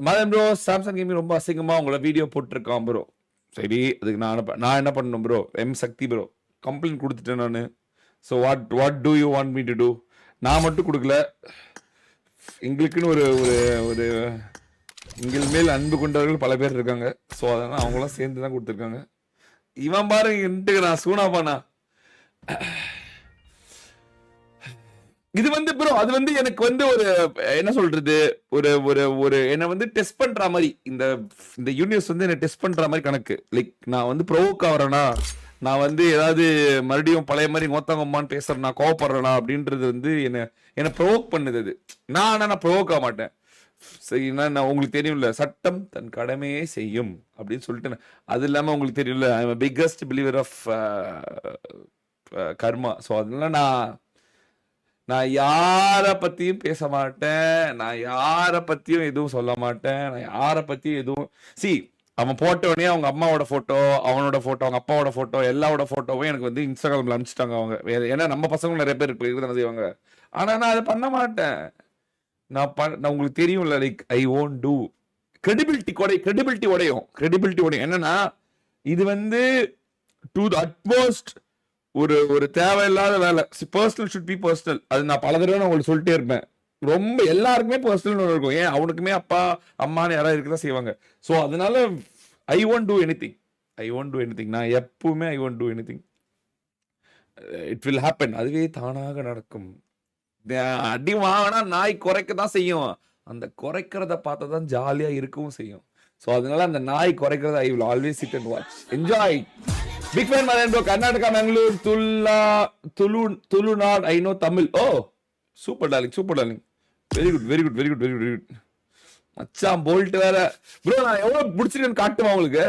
Madan bro Samsung gaming ரொம்ப அசிங்கமா உங்களோட வீடியோ போட்டிருக்கான் ப்ரோ. சரி அதுக்கு நான் என்ன பண்ணணும் bro? M Sakthi bro complaint கொடுத்துட்டேன் நான். So what do you want me to do? நான் மட்டும் கொடுக்கல, எங்களுக்குன்னு ஒரு ஒரு ஒரு எங்கள் மேல் அன்பு கொண்டவர்கள் பல பேர் இருக்காங்க. ஸோ அதனால அவங்களாம் சேர்ந்து தான் கொடுத்துருக்காங்க. இவன் பாருங்க நான் சூனாபானா. இது வந்து ப்ரோ அது வந்து எனக்கு வந்து ஒரு என்ன சொல்றது, ஒரு ஒரு ஒரு என்ன வந்து டெஸ்ட் பண்ற மாதிரி, இந்த யூனிவர்ஸ் வந்து என்ன டெஸ்ட் பண்ற மாதிரி கணக்கு. லைக் நான் வந்து ப்ரோவோக் ஆகிறேனா, நான் வந்து ஏதாவது மறுபடியும் பழைய மாதிரி மோத்தங்கம்மான்னு பேசுறேன், கோவப்படுறேனா அப்படின்றது வந்து என்ன ப்ரோவோக் பண்ணுது அது. நான் ப்ரோவோக் ஆக மாட்டேன். சரி நான் உங்களுக்கு தெரியும்ல, சட்டம் தன் கடமையே செய்யும் அப்படின்னு சொல்லிட்டு. அது இல்லாம உங்களுக்கு தெரியும்ல, I am biggest believer of karma. So அதனால நான் யார பத்தியும் பேச மாட்டேன், நான் யார பத்தியும் எதுவும் சொல்ல மாட்டேன், நான் யார பத்தியும் எதுவும் அவன் போட்டோடனே அவங்க அம்மாவோட போட்டோ, அவனோட போட்டோ, அவங்க அப்பாவோட போட்டோ, எல்லாவோட போட்டோவும் எனக்கு வந்து இன்ஸ்டாகிராம்ல அனுப்பிச்சிட்டாங்க அவங்க. ஏன்னா நம்ம பசங்களும் நிறைய பேர் இருக்குதானே செய்வாங்க. ஆனா நான் அதை பண்ண மாட்டேன். நான் உங்களுக்கு தெரியும்ல, like I won't two. Credibility உடையும். என்னன்னா இது வந்து டு தி அட்மோஸ்ட் ஒரு தேவையில்லாத வேலை. Personal should be personal. அது நான் பல தடவை நான் உங்களுக்கு சொல்லிட்டே இருப்பேன். ரொம்ப எல்லாருக்குமே பர்சனல் இருக்கும். ஏன் அவனுக்குமே அப்பா அம்மான்னு யாராவது இருக்கதான் செய்வாங்க. ஸோ அதனால ஐ ஒன்ட் டூ எனிதிங். நான் எப்பவுமே I won't do anything. It will happen. அதுவே தானாக நடக்கும். அடி வாங்கினா நாய் குறைக்க தான் செய்யும். அந்த குறைக்கிறத பார்த்தா தான் ஜாலியா இருக்கவும் செய்யும். ஸோ அதனால அந்த நாய் குறைக்கிறத I will always sit and watch, enjoy. Big fan Madan bro. Karnataka, Bangalore, Tulunadu, I know Tamil. Oh super darling. Very good. மச்சான் போல்ட் வேற ப்ரோ. நான் எவ்வளவு முடிச்சிருக்கேன்னு காட்டுமா உங்களுக்கு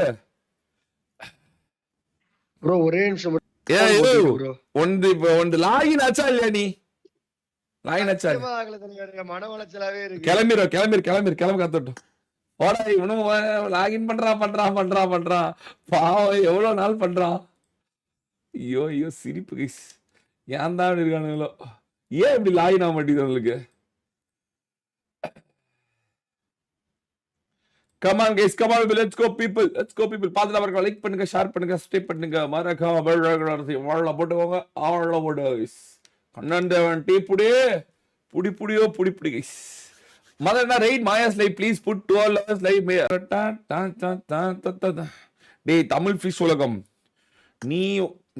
ப்ரோ? ஒரே நிமிஷம் ஒன்று லாகின் ஆச்சா இல்லையா? நீ லாகின் ஆச்சா? மன உளைச்சலாவே இருக்கு. கிளம்பி காத்தட்டும். ஓடா இவனும் லாகின் பண்றான். பாவம் எவ்வளவு நாள் பண்றான். ஐயோ சிரிப்பு கைஸ். ஏன் தான் இருக்கானுங்களோ? ஏன் இப்படி லாகின் ஆக மாட்டேங்குது உங்களுக்கு? Come on guys, come on, let's go people. பாத்துட்டு அவர்கள் லைக் பண்ணுங்க, ஷேர் பண்ணுங்க, சப்ஸ்கிரைப் பண்ணுங்க, மறக்காம பெல் ஐகான் வால்ல போட்டுக்கோங்க. ஆல்ல போடு கைஸ். கண்ணன் டீ புடி கைஸ். மதர்னா right Maya's live please put 12 hours live. டேய் தமிழ் ஃபிஷ் உலகம்,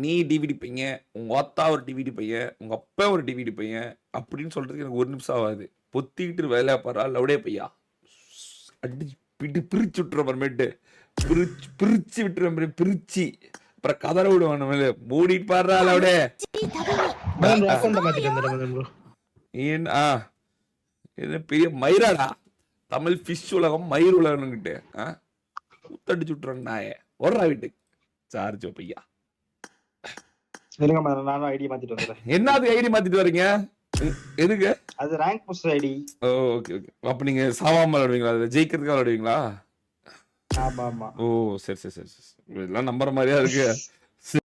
நீ டிவிடி பையன், உங்க அத்தா ஒரு டிவிடி பையன், உங்க அப்பா ஒரு டிவிடி பையன் அப்படின்னு சொல்றதுக்கு எனக்கு ஒரு நிமிஷம் ஆகாது. பொத்திக்கிட்டு வேலையா பாரு லவுடே பையா. அடிச்சு பிரிச்சு விட்டுற பரமேட்டு, பிரிச்சு விட்டுற பிரிச்சு அப்புறம் கதற விடுவான் மேல. மூடிட்டு பாடுறா லவுடே. இது பெரிய மயிராடா தமிழ் ஃபிஷ் உலகம், மயிர் உலகம்னுகிட்டு ஊத்தடிச்சு விட்டுறேன் நாய. ஓடுறா வீட்டுக்கு சார்ஜ் பையா. நானும் ஐடி மாத்திட்டு வந்துறேன். என்னது ஐடி மாத்திட்டு வரீங்க? எதுக்கு? அது ரேங்க் புஷ் ஐடி. ஓகே. அப்ப நீங்க சாவாம விளையாடுவீங்களா? அதை ஜெயிக்கிறதுக்காக விளையாடுவீங்களா? ஆமா. ஓ சரி. இதெல்லாம் நம்புற மாதிரியா இருக்கு.